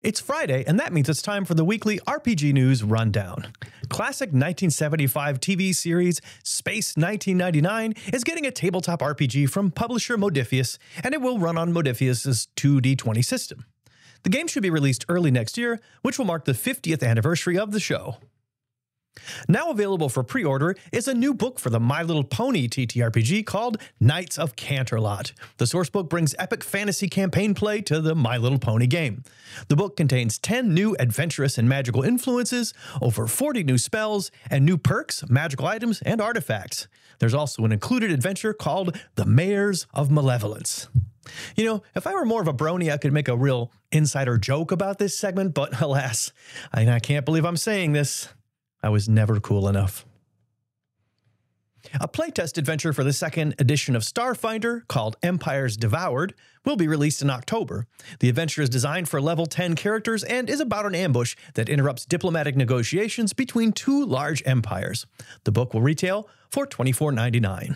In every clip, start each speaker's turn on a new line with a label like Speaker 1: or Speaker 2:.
Speaker 1: It's Friday, and that means it's time for the weekly RPG News Rundown. Classic 1975 TV series Space 1999 is getting a tabletop RPG from publisher Modiphius, and it will run on Modiphius' 2D20 system. The game should be released early next year, which will mark the 50th anniversary of the show. Now available for pre-order is a new book for the My Little Pony TTRPG called Knights of Canterlot. The source book brings epic fantasy campaign play to the My Little Pony game. The book contains 10 new adventurous and magical influences, over 40 new spells, and new perks, magical items, and artifacts. There's also an included adventure called The Mayors of Malevolence. You know, if I were more of a brony, I could make a real insider joke about this segment, but alas, I can't believe I'm saying this. I was never cool enough. A playtest adventure for the second edition of Starfinder, called Empires Devoured, will be released in October. The adventure is designed for level 10 characters and is about an ambush that interrupts diplomatic negotiations between two large empires. The book will retail for $24.99.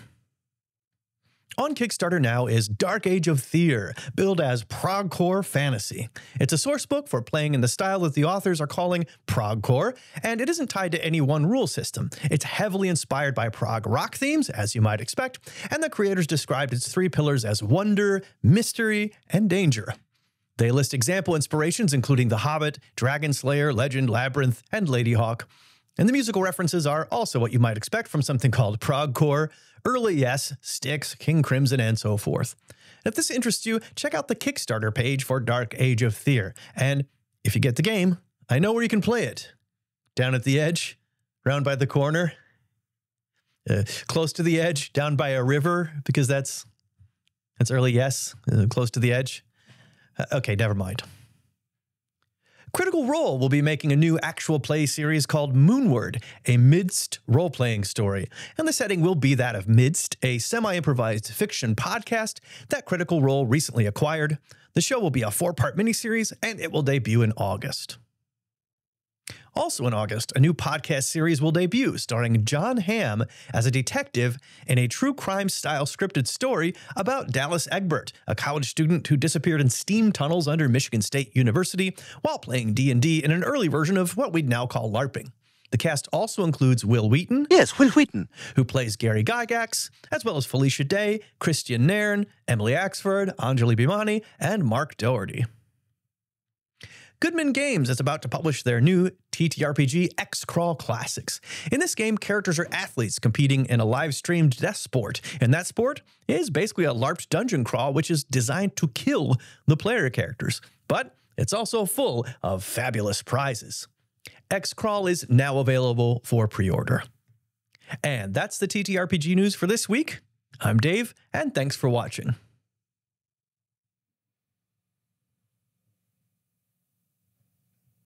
Speaker 1: On Kickstarter now is Dark Age of Fear, billed as progcore fantasy. It's a source book for playing in the style that the authors are calling progcore, and it isn't tied to any one rule system. It's heavily inspired by prog rock themes, as you might expect, and the creators described its three pillars as wonder, mystery, and danger. They list example inspirations including The Hobbit, Dragon Slayer, Legend, Labyrinth, and Ladyhawke. And the musical references are also what you might expect from something called progcore, Early Yes, Styx, King Crimson, and so forth. If this interests you, check out the Kickstarter page for Dark Age of Fear. And if you get the game, I know where you can play it. Down at the edge, round by the corner, close to the edge, down by a river, because that's Early Yes, close to the edge. Okay, never mind. Critical Role will be making a new actual play series called Moonward, a midst role-playing story. And the setting will be that of Midst, a semi-improvised fiction podcast that Critical Role recently acquired. The show will be a 4-part miniseries, and it will debut in August. Also in August, a new podcast series will debut, starring John Hamm as a detective in a true crime-style scripted story about Dallas Egbert, a college student who disappeared in steam tunnels under Michigan State University while playing D&D in an early version of what we'd now call LARPing. The cast also includes Will Wheaton.
Speaker 2: Yes, Will Wheaton.
Speaker 1: Who plays Gary Gygax, as well as Felicia Day, Christian Nairn, Emily Axford, Anjali Bhimani, and Mark Doherty. Goodman Games is about to publish their new TTRPG XCrawl Classics. In this game, characters are athletes competing in a live-streamed death sport, and that sport is basically a LARPed dungeon crawl which is designed to kill the player characters. But it's also full of fabulous prizes. XCrawl is now available for pre-order. And that's the TTRPG news for this week. I'm Dave, and thanks for watching.